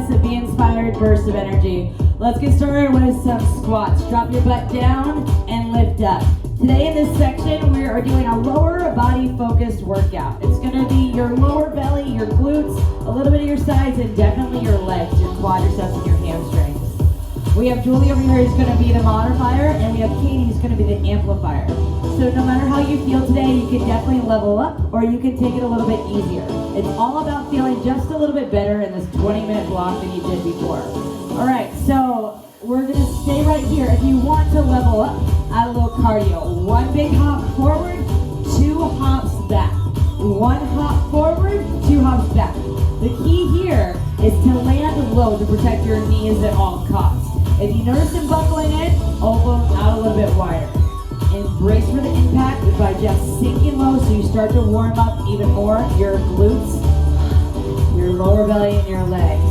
minutes of Be Inspired burst of energy. Let's get started with some squats. Drop your butt down and lift up. Today in this section, we are doing a lower body focused workout. It's gonna be your lower belly, your glutes, a little bit of your sides, and definitely your legs, your quadriceps and your hamstrings. We have Julie over here who's gonna be the modifier, and we have Katie who's gonna be the amplifier. So no matter how you feel today, you can definitely level up, or you can take it a little bit easier. It's all about feeling just a little bit better in this 20-minute block than you did before. All right, so we're gonna stay right here. If you want to level up, add a little cardio. One big hop forward, 2 hops back. 1 hop forward, 2 hops back. The key here is to land low to protect your knees at all costs. If you notice them buckling in, elbows out a little bit wider. And brace for the impact by just sinking low so you start to warm up even more your glutes, your lower belly, and your legs.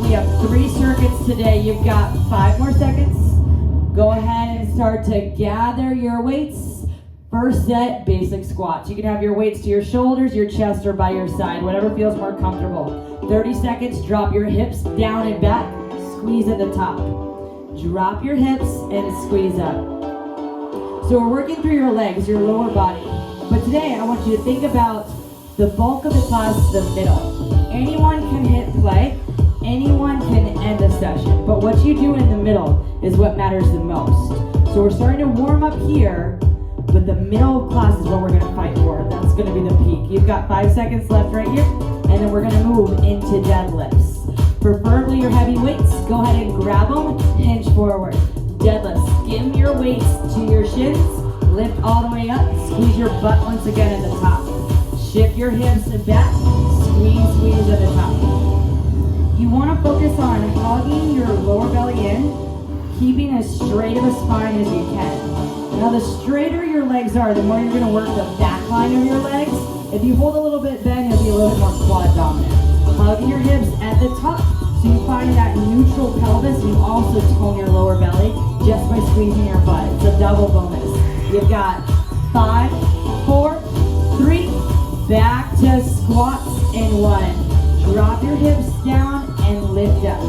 We have 3 circuits today. You've got 5 more seconds. Go ahead and start to gather your weights. First set, basic squats. You can have your weights to your shoulders, your chest, or by your side, whatever feels more comfortable. 30 seconds, drop your hips down and back, squeeze at the top. Drop your hips and squeeze up. So we're working through your legs, your lower body. But today I want you to think about the bulk of the class, the middle. Anyone can hit play, anyone can end a session, but what you do in the middle is what matters the most. So we're starting to warm up here, but the middle of class is what we're gonna fight for. That's gonna be the peak. You've got 5 seconds left right here, and then we're gonna move into deadlifts. Preferably your heavy weights, go ahead and grab them, hinge forward. Deadlift, skim your weights to your shins, lift all the way up, squeeze your butt once again at the top. Shift your hips and back, squeeze at the top. You want to focus on hugging your lower belly in, keeping as straight of a spine as you can. Now the straighter your legs are, the more you're going to work the back line of your legs. If you hold a little bit bent, you'll be a little bit more quad dominant. Hug your hips at the top, so you find that neutral pelvis. You also tone your lower belly just by squeezing your butt. It's a double bonus. You've got 5, 4, 3, back to squats in 1. Drop your hips down and lift up.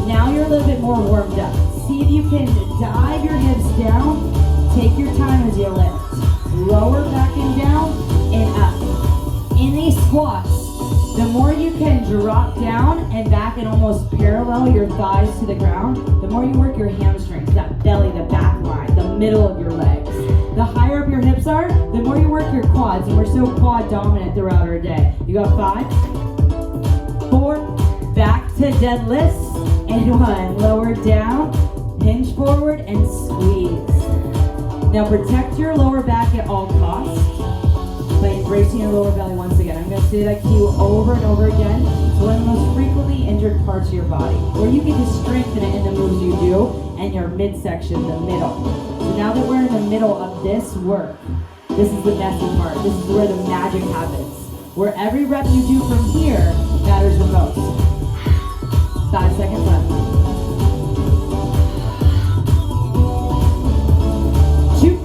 Now you're a little bit more warmed up. See if you can dive your hips down. Take your time as you lift. Lower back and down and up. In these squats, the more you can drop down and back and almost parallel your thighs to the ground, the more you work your hamstrings, that belly, the back line, the middle of your legs. The higher up your hips are, the more you work your quads, and we're so quad dominant throughout our day. You got 5, 4, back to deadlifts, and 1. Lower down, hinge forward, and squeeze. Now protect your lower back at all costs by embracing your lower belly once again. I'm going to say that to you over and over again. It's one of the most frequently injured parts of your body, where you can just strengthen it in the moves you do, and your midsection, the middle. So now that we're in the middle of this work, this is the messy part. This is where the magic happens. Where every rep you do from here matters the most. 5 seconds left. 2,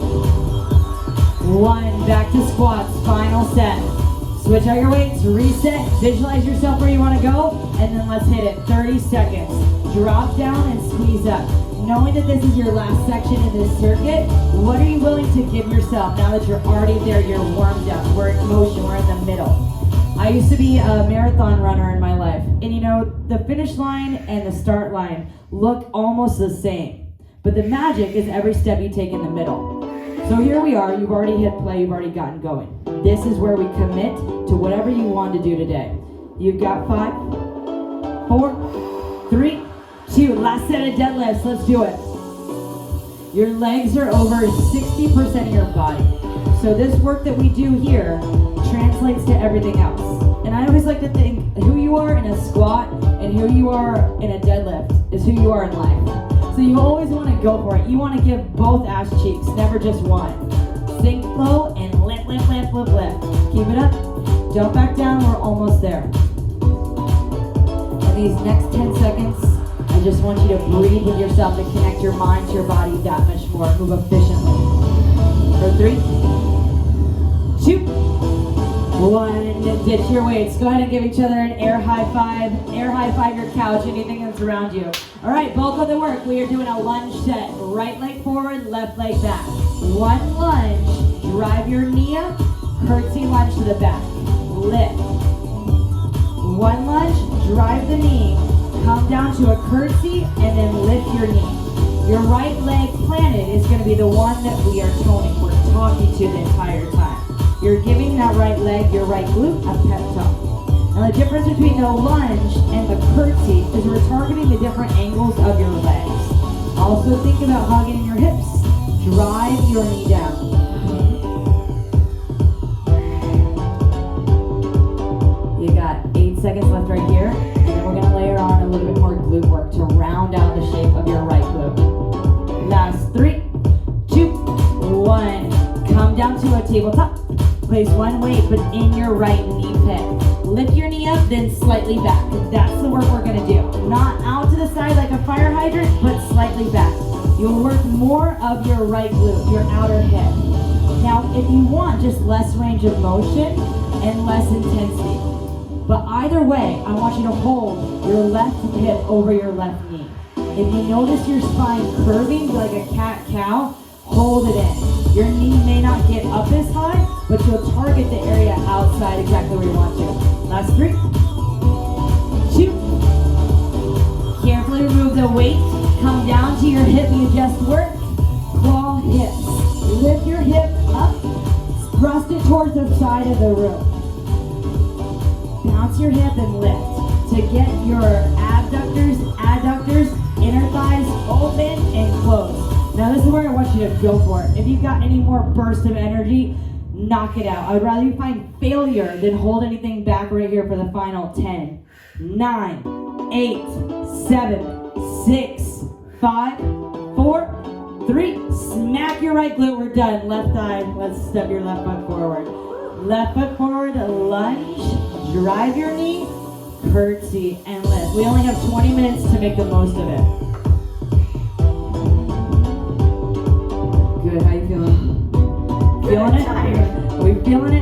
1, back to squats, final set. Switch out your weights, reset, visualize yourself where you want to go, and then let's hit it. 30 seconds. Drop down and squeeze up. Knowing that this is your last section in this circuit, what are you willing to give yourself now that you're already there, you're warmed up, we're in motion, we're in the middle. I used to be a marathon runner in my life, and you know, the finish line and the start line look almost the same, but the magic is every step you take in the middle. So here we are, you've already hit play, you've already gotten going. This is where we commit to whatever you want to do today. You've got 5, 4, 3, 2, last set of deadlifts, let's do it. Your legs are over 60% of your body. So this work that we do here translates to everything else. And I always like to think who you are in a squat and who you are in a deadlift is who you are in life. So you always want to go for it. You want to give both ass cheeks, never just one. Sink low and lift, lift, lift, lift, lift. Keep it up. Don't back down, we're almost there. In these next 10 seconds, I just want you to breathe with yourself and connect your mind to your body that much more. Move efficiently. For 3, 2, 1, Ditch your weights. Go ahead and give each other an air high five. Air high five your couch, anything that's around you. All right, bulk of the work. We are doing a lunge set. Right leg forward, left leg back. One lunge, drive your knee up, curtsy lunge to the back. Lift. One lunge, drive the knee, come down to a curtsy, and then lift your knee. Your right leg planted is going to be the one that we are toning. We're talking to the entire time. You're giving that right leg, your right glute, a pep talk. Now the difference between the lunge and the curtsy is we're targeting the different angles of your legs. Also think about hugging your hips. Drive your knee down. You got 8 seconds left right here, and then we're going to layer on a little bit more glute work to round out the shape of your right glute. Last 3, 2, 1. Come down to a tabletop. Place one weight, but in your right knee pit. Lift your knee up, then slightly back. That's the work we're going to do. Not out to the side like a fire hydrant, but slightly back. You'll work more of your right glute, your outer hip. Now, if you want just less range of motion and less intensity, but either way, I want you to hold your left hip over your left knee. If you notice your spine curving like a cat-cow, hold it in. Your knee may not get up as high, but you'll target the area outside exactly where you want to. Last 3, 2. Carefully remove the weight. Come down to your hip adjust work. Claw hips. Lift your hip up. Thrust it towards the side of the room. Bounce your hip and lift to get your abductors, adductors, inner thighs open and closed. Now this is where I want you to go for it. If you've got any more burst of energy, knock it out. I would rather you find failure than hold anything back right here for the final 10, 9, 8, 7, 6, 5, 4, 3. Smack your right glute. We're done. Left thigh. Let's step your left foot forward. Left foot forward, lunge, drive your knee, curtsy, and lift. We only have 20 minutes to make the most of it. Good, how you feeling? Feeling it? Are we feeling